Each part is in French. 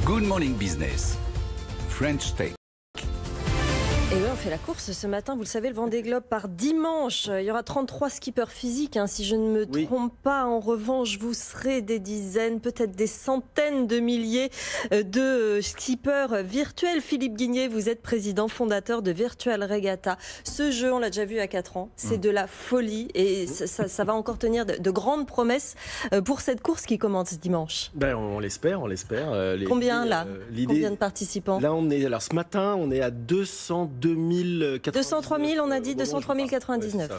Good Morning Business, French Tech. Et oui, on fait la course ce matin, vous le savez, le Vendée Globe part dimanche. Il y aura 33 skippers physiques, si je ne me trompe pas. En revanche, vous serez des dizaines, peut-être des centaines de milliers de skippers virtuels. Philippe Guigné, vous êtes président fondateur de Virtual Regatta. Ce jeu, on l'a déjà vu il y a 4 ans, c'est de la folie et ça va encore tenir de grandes promesses pour cette course qui commence dimanche. On l'espère. Combien Combien de participants? Là, ce matin, on est à 202 203 000, on a dit 203 099.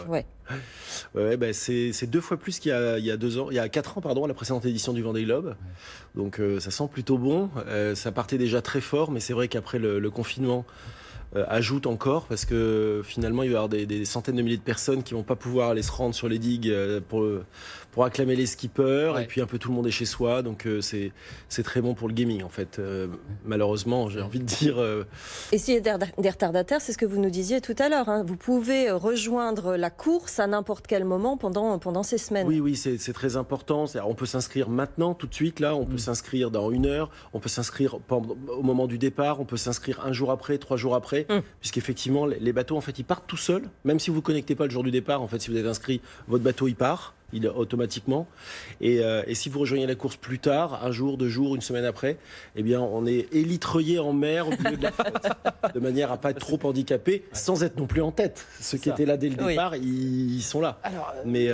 C'est 2 fois plus qu'il y a 4 ans, à la précédente édition du Vendée Globe. Donc ça sent plutôt bon. Ça partait déjà très fort, mais c'est vrai qu'après le confinement ajoute encore, parce que finalement il va y avoir des centaines de milliers de personnes qui vont pas pouvoir aller se rendre sur les digues pour acclamer les skippers, et puis un peu tout le monde est chez soi, donc c'est très bon pour le gaming en fait, malheureusement j'ai envie de dire. Et s'il y a des retardataires, c'est ce que vous nous disiez tout à l'heure, vous pouvez rejoindre la course à n'importe quel moment pendant ces semaines. Oui, c'est très important. On peut s'inscrire maintenant, tout de suite, là, on peut s'inscrire dans 1 heure, on peut s'inscrire au moment du départ, on peut s'inscrire 1 jour après, 3 jours après, puisqu'effectivement les bateaux en fait ils partent tout seuls, même si vous ne connectez pas le jour du départ, en fait si vous êtes inscrit, votre bateau il part. Automatiquement. Et si vous rejoignez la course plus tard, 1 jour, 2 jours, 1 semaine après, eh bien, on est élitreillé en mer au milieu de la flotte, de manière à pas être trop handicapé, sans être non plus en tête. Ceux qui étaient là dès le départ, ils sont là. Alors, mais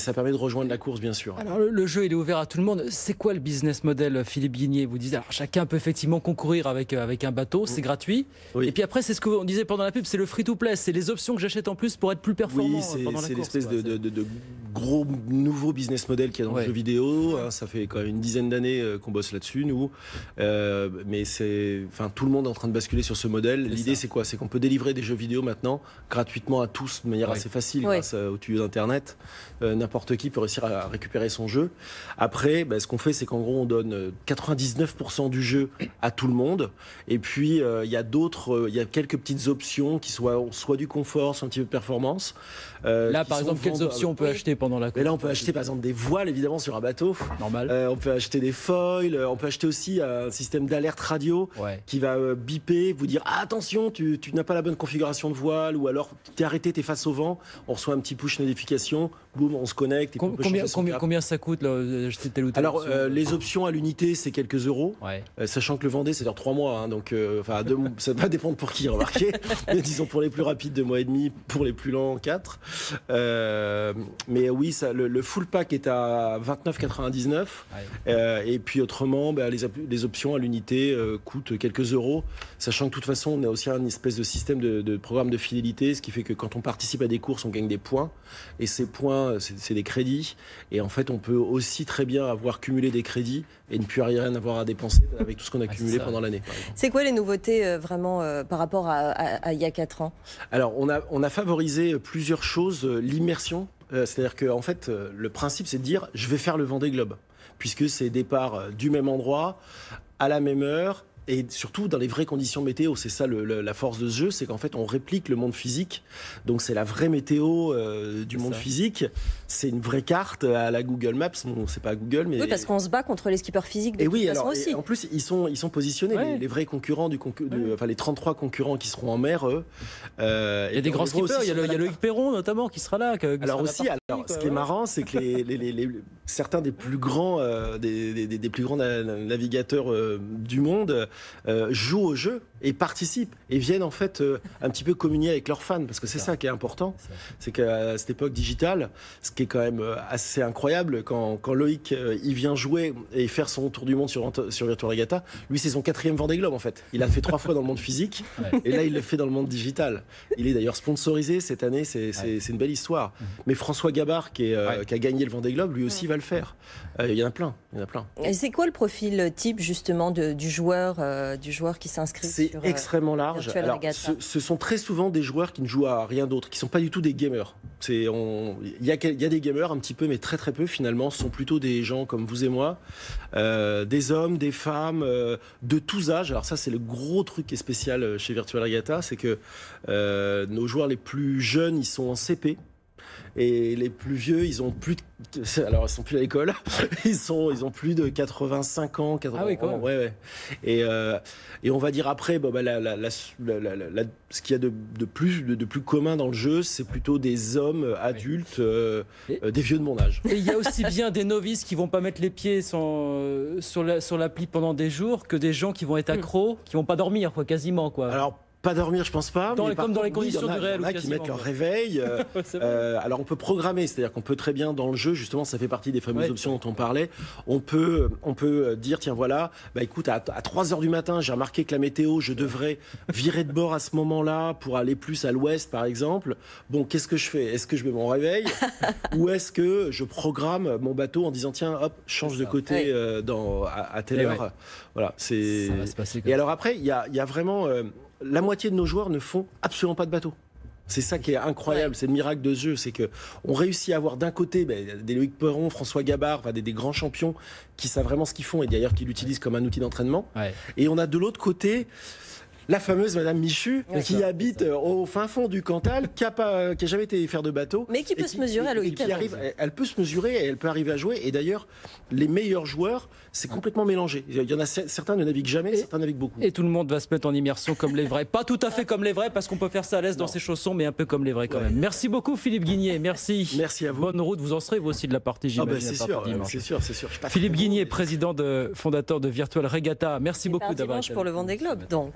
ça permet de rejoindre la course, bien sûr. Alors, le jeu, il est ouvert à tout le monde. C'est quoi le business model, Philippe Guigné? Vous disiez, alors, chacun peut effectivement concourir avec un bateau, c'est gratuit. Et puis après, c'est ce qu'on disait pendant la pub, c'est le free-to-play, c'est les options que j'achète en plus pour être plus performant pendant la course. C'est l'espèce de gros nouveau business model qu'il y a dans le jeu vidéo. Ça fait quand même une dizaine d'années qu'on bosse là-dessus, nous. Mais tout le monde est en train de basculer sur ce modèle. L'idée, c'est quoi? C'est qu'on peut délivrer des jeux vidéo maintenant gratuitement à tous, de manière assez facile, grâce au tuyau d'Internet. N'importe qui peut réussir à récupérer son jeu. Après, ce qu'on fait, c'est qu'en gros, on donne 99% du jeu à tout le monde. Et puis, il y a quelques petites options qui soit du confort, soit un petit peu de performance. Là, par exemple, quelles options on peut acheter pendant la course? Mais là, on peut acheter par exemple des voiles, évidemment, sur un bateau. Normal. On peut acheter des foils. On peut acheter aussi un système d'alerte radio qui va biper, vous dire attention, tu n'as pas la bonne configuration de voile, ou alors t'es arrêté, t'es face au vent. On reçoit un petit push notification. Boum, on se connecte. Et combien ça coûte d'acheter telle ou telle option? Les options à l'unité, c'est quelques euros. Sachant que le Vendée, c'est dans 3 mois. Donc, ça va dépendre pour qui, remarquez. Mais disons pour les plus rapides, 2 mois et demi. Pour les plus lents, 4. Mais oui, le full pack est à 29,99 et puis autrement les options à l'unité coûtent quelques euros, sachant que de toute façon on a aussi une espèce de système de programme de fidélité, ce qui fait que quand on participe à des courses on gagne des points, et ces points c'est des crédits, et en fait on peut aussi très bien avoir cumulé des crédits et ne plus rien avoir à dépenser avec tout ce qu'on a cumulé pendant l'année. C'est quoi les nouveautés vraiment par rapport à il y a 4 ans? Alors on a favorisé plusieurs choses. L'immersion, c'est-à-dire que en fait le principe c'est de dire je vais faire le Vendée Globe, puisque c'est départ du même endroit à la même heure, et surtout dans les vraies conditions météo. C'est ça la force de ce jeu, c'est qu'en fait on réplique le monde physique, donc c'est la vraie météo du monde physique. C'est une vraie carte à la Google Maps. Bon, c'est pas Google, mais parce qu'on se bat contre les skippers physiques de toute façon aussi. Et en plus ils sont positionnés, les vrais concurrents les 33 concurrents qui seront en mer, eux. Il y a des grands skippers, il y a Loïc Perron notamment qui sera là. Ce qui est marrant, c'est que certains des plus grands des plus grands navigateurs du monde jouent au jeu et participent et viennent en fait un petit peu communier avec leurs fans, parce que c'est ça qui est important. C'est qu'à cette époque digitale, ce qui est quand même assez incroyable, quand Loïc il vient jouer et faire son tour du monde sur Virtual Regatta, lui c'est son 4e Vendée Globe en fait. Il a fait 3 fois dans le monde physique et là il le fait dans le monde digital. Il est d'ailleurs sponsorisé cette année, c'est une belle histoire. Mais François Gabard qui a gagné le Vendée Globe, lui aussi va le faire. Il y en a plein. Et c'est quoi le profil type justement du joueur qui s'inscrit? C'est extrêmement large. Alors, ce sont très souvent des joueurs qui ne jouent à rien d'autre, qui ne sont pas du tout des gamers. Il y a des gamers un petit peu, mais très très peu finalement. Ce sont plutôt des gens comme vous et moi, des hommes, des femmes, de tous âges. Alors ça, c'est le gros truc qui est spécial chez Virtual Regatta, c'est que nos joueurs les plus jeunes, ils sont en CP. Et les plus vieux, ils ont plus alors ils sont plus à l'école, ils ont plus de 85 ans, 80 Ah oui, quand ans. même. Ouais. Et on va dire après, ce qu'il y a de plus commun dans le jeu, c'est plutôt des hommes adultes, des vieux de mon âge. Et il y a aussi bien des novices qui vont pas mettre les pieds sur l'appli pendant des jours que des gens qui vont être accros, qui vont pas dormir, quoi, quasiment, quoi. Alors, pas dormir, je pense pas. Comme dans les conditions du réel. Il y en a qui mettent leur réveil. Alors, on peut programmer, c'est-à-dire qu'on peut très bien dans le jeu, justement, ça fait partie des fameuses options dont on parlait. On peut dire, tiens, voilà, écoute, à 3h du matin, j'ai remarqué que la météo, je devrais virer de bord à ce moment-là pour aller plus à l'ouest, par exemple. Bon, qu'est-ce que je fais? Est-ce que je mets mon réveil ou est-ce que je programme mon bateau en disant, tiens, hop, change de côté à telle heure. Ouais. Voilà, c'est. Ça va se passer comme Et ça. alors après, il y a vraiment. La moitié de nos joueurs ne font absolument pas de bateau. C'est ça qui est incroyable, c'est le miracle de ce jeu, c'est que on réussit à avoir d'un côté des Loïc Perron, François Gabard, des grands champions qui savent vraiment ce qu'ils font et d'ailleurs qui l'utilisent comme un outil d'entraînement. Ouais. Et on a de l'autre côté la fameuse Madame Michu qui habite au fin fond du Cantal, qui a jamais été faire de bateau, mais qui peut se mesurer à Loïc Perron. Elle peut se mesurer et elle peut arriver à jouer. Et d'ailleurs, les meilleurs joueurs, c'est complètement mélangé. Il y en a certains ne naviguent jamais, certains naviguent beaucoup. Et tout le monde va se mettre en immersion comme les vrais. Pas tout à fait comme les vrais, parce qu'on peut faire ça à l'aise dans ses chaussons, mais un peu comme les vrais quand même. Merci beaucoup Philippe Guigné, merci. Merci à vous. Bonne route, vous en serez vous aussi de la partie, j'imagine. C'est sûr. Philippe Guigné, président fondateur de Virtual Regatta. Merci beaucoup d'avoir été pour le Vendée Globe, donc.